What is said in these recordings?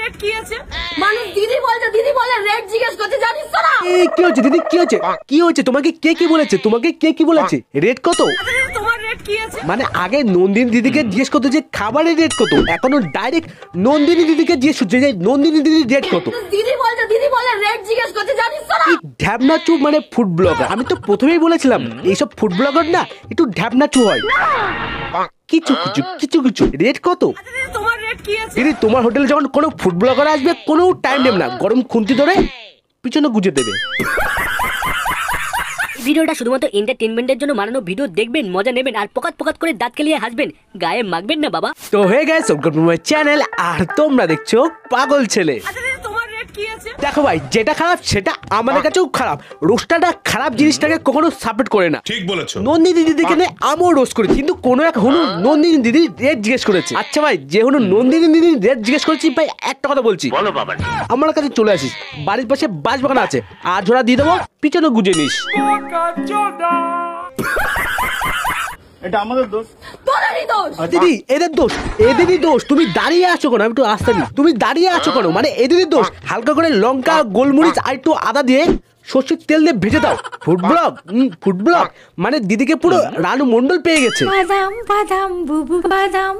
Rate কি আছে? মানুষ দিদি বলে রেট জিজ্ঞেস করতে জানিস তো না? এই কি হচ্ছে দিদি, কি হচ্ছে? কি হচ্ছে? তোমাকে কে কি বলেছে? তোমাকে কে কি বলেছে? রেট কত? তোমার রেট কি আছে? মানে আগে নন্দিনী দিদিকে জিজ্ঞেস করতো যে খাবারের রেট কত, এখনো ডাইরেক্ট নন্দিনী দিদিকে জিজ্ঞেস করছে যে নন্দিনী দিদির রেট কত। দিদি বলে রেট জিজ্ঞেস করতে জানিস তো না? ঢ্যাবনা চু মানে ফুড ব্লগার। আমি তো প্রথমেই বলেছিলাম এইসব ফুড ব্লগার না একটু ঢ্যাবনা চু হয়। কিছু রেট কত? তোমার রেট কি আছে? দিদি তোমার হোটেলে যখন কোনো ফুড ব্লগার আসবে কোনো টাইম নেবে না, গরম খুন্তি ধরে পিছনে গুজে দেবে। ভিডিওটা শুধুমাত্র এন্টারটেইনমেন্টের জন্য বানানো ভিডিও, দেখবেন মজা নেবেন আর পকাত করে দাঁত কেলিয়ে হাসবেন, গায়ে মাখবেন না বাবা। তো হয়ে গেছে চ্যানেল আর তোমরা দেখছো পাগল ছেলে। দেখো ভাই, যেটা খারাপ সেটা আমাদের কাছেও খারাপ। রোস্টারটা খারাপ জিনিসটাকে কখনো সাপোর্ট করে না। ঠিক বলেছো। নন্দিনী দিদি দেখে আমিও রোস্ট করেছি, কিন্তু কোনো এক হনু নন্দিনী দিদির রেট জিজ্ঞেস করেছে। আচ্ছা ভাই, যে হনু নন্দিনী দিদির রেট জিজ্ঞেস করেছি ভাই, একটা কথা বলছি, বলো বাবা, আমার কাছে চলে আসিস, বাড়ির পাশে বাঁশবাগান আছে, আর ঝোড়া দিয়ে দেবো, পিছনে গুজে নিস। এটা আমাদের দোষ, তোদেরই দোষ। দিদি এদের দোষ, এদেরই দোষ। তুমি দাঁড়িয়ে আছো কেন? আমি একটু আসতে দিই। তুমি দাঁড়িয়ে আছো কেন? মানে এদেরই দোষ। হালকা করে লঙ্কা, গোলমরিচ আর একটু আদা দিয়ে সর্ষের তেল দিয়ে ভেজে দাও। ফুড ব্লগ মানে দিদিকে পুরো রানু মন্ডল পেয়ে গেছে। বাদাম বুবু বাদাম।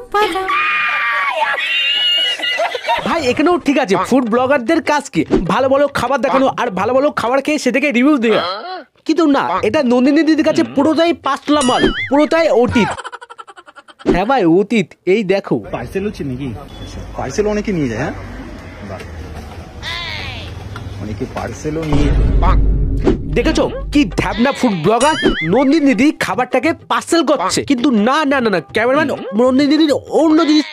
ভাই এখানেও ঠিক আছে, ফুড ব্লগারদের কাজ কি ভালো ভালো খাবার দেখানো আর ভালো ভালো খাবার খেয়ে সেটাকে রিভিউ দেওয়া, কিন্তু না, এটা নন্দিনী দিদির কাছে পুরোটাই পাঁচতলা মাল, পুরোটাই অতীত। হ্যাঁ ভাই অতীত। এই দেখো পার্সেল হচ্ছে নাকি? পার্সেল অনেকে নিয়ে যায়। হ্যাঁ, অনেকে পার্সেলও নিয়ে। দেখেছো কি ঢ্যাবনা ফুড ব্লগার? নন্দিনী দিদি খাবারটাকে পার্সেল করছে, কিন্তু না ক্যামেরাম্যান নন্দিনী দিদির অন্য জিনিস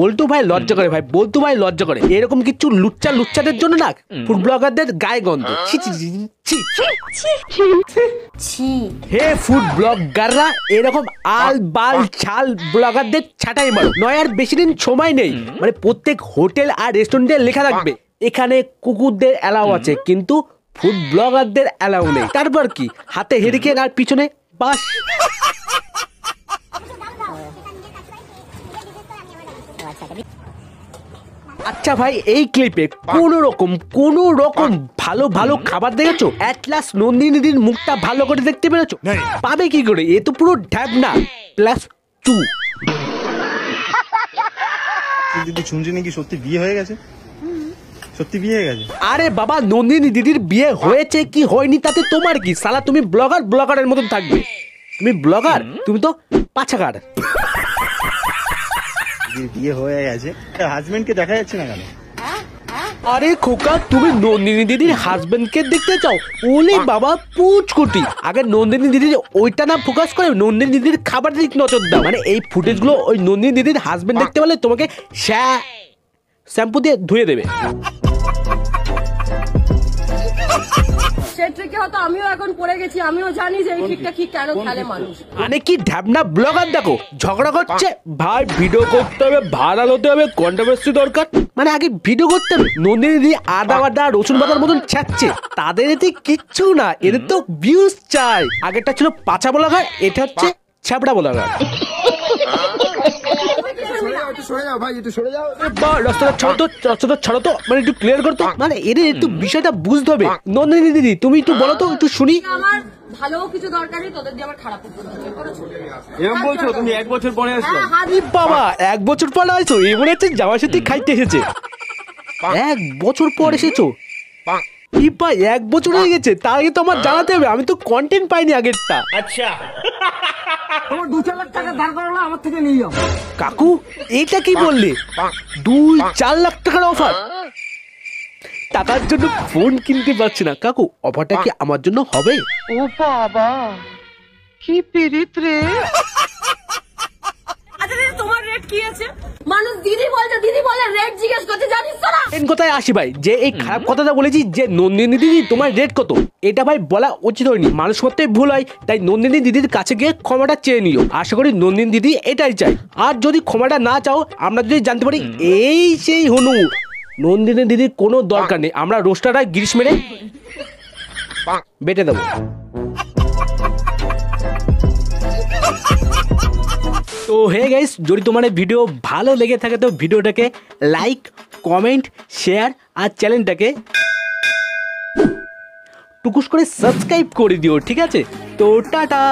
বলতো ভাই লজ্জা করে, ভাই বলতো ভাই লজ্জা করে। এরকম কিছু লুচ্চাদের জন্য না ফুড ব্লগারদের গায়ে গন্ধ। হে ফুড ব্লগাররা, এরকম আল বাল ছাল ব্লগারদের ছাঁটাই মারো, নয় আর বেশি দিন সময় নেই। মানে প্রত্যেক হোটেল আর রেস্টুরেন্টে লেখা থাকবে এখানে কুকুরদের অ্যালাউ আছে, কিন্তু ফুড ব্লগারদের অ্যালাউ নেই। তারপর কি, হাতে হেরিকেন আর পিছনে বাস। আচ্ছা ভাই, এই ক্লিপে কোন রকম ভালো খাবার দেখেছো? অ্যাটলাস নন্দিনী দিদির মুখটা ভালো করে দেখতে পেরেছো? পাবে কি করে? এ তো পুরো ঢ্যাবনা প্লাস চু। দিদি শুনছি নাকি সত্যি বিয়ে হয়ে গেছে? সত্যি বিয়ে হয়ে গেছে? আরে বাবা, নন্দিনী দিদির বিয়ে হয়েছে কি হয়নি তাতে তোমার কি? সালা তুমি ব্লগারের মতন থাকবে। তুমি ব্লগার, তুমি তো পাছাকার। বিয়ে হয়ে গেছে, হাজবেন্ডকে দেখা যাচ্ছে না কেন? আরে খোকা, তুমি নন্দিনী দিদির হাজবেন্ডকে দেখতে চাও? ওলে বাবা পুচকুটি, আগে নন্দিনী দিদির ওইটা না ফোকাস করে নন্দিনী দিদির খাবার দিক নজর দাও। মানে এই ফুটেজগুলো ওই নন্দিনী দিদির হাজবেন্ড দেখতে পেলে তোমাকে শ্যাম্পু দিয়ে ধুয়ে দেবে। আমিও এখন পড়ে গেছি, আমিও জানি যে এই ট্রিকটা কি কেন খেলে মানুষ। মানে কি ঢ্যাবনা ব্লগার দেখো ঝগড়া করছে, ভাই ভিডিও করতে হবে, ভাইরাল হতে হবে, কন্ট্রোভার্সি দরকার। মানে আগে ভিডিও করতে হবে। নন্দিনী দিদি আদা রসুন বাদার মতন ছাড়ছে, তাদের এতে কিচ্ছু না, এদের তো ভিউজ চাই। আগেরটা ছিল পাছা ব্লগার, এটা হচ্ছে ছ্যাবড়া ব্লগার। রাস্তাটা ছাড়ো তো, মানে একটু ক্লিয়ার করতো, মানে এদের একটু বিষয়টা বুঝতে হবে। নন্দিনী দিদি তুমি একটু বলো তো, একটু শুনি। আমার ভালো কিছু দরকার নেই, তোদের দিয়ে আমার খারাপ এরকম বলছো তুমি? 1 বছর পরে আসছো? বাবা 1 বছর পর আসছো? এবারে হচ্ছে জামার সাথে খাইতে এসেছে। 1 বছর পর এসেছো? কি ভাই 1 বছর হয়ে গেছে? তার আগে তো আমার জানাতে হবে, আমি তো কন্টেন্ট পাইনি আগেরটা। আচ্ছা, তোমার 2-4 লাখ টাকা ধার করালো আমার থেকে নিয়ে যাও। কাকু এটা কি বললে? 2-4 লাখ টাকার অফার? টাকার জন্য ফোন কিনতে পারছি না কাকু, অফারটা কি আমার জন্য হবে? ও বাবা, কি পিরিত রে। তোমার রেট কি আছে? মানুষ দিদি বলে রেট জিজ্ঞেস করতে জানিস তো না? মেন কথায় আসি ভাই, যে এই খারাপ কথাটা বলেছি যে নন্দিনী দিদি তোমার রেট কত, এটা ভাই বলা উচিত হয়নি। মানুষ করতে ভুল হয়, তাই নন্দিনী দিদির কাছে গিয়ে ক্ষমাটা চেয়ে নিও। আশা করি নন্দিনী দিদি এটাই চাই। আর যদি ক্ষমাটা না চাও, আমরা যদি জানতে পারি এই সেই হনু, নন্দিনী দিদির কোনো দরকার নেই, আমরা রোস্টাররা গিরিশ মেরে বেটে দেবো। তো হে গাইস, যদি তোমার ভিডিও ভালো লেগে থাকে তো ভিডিওটাকে লাইক কমেন্ট, শেয়ার আর চ্যানেলটাকে টুকুস করে সাবস্ক্রাইব করে দিও, ঠিক আছে? তো টাটা।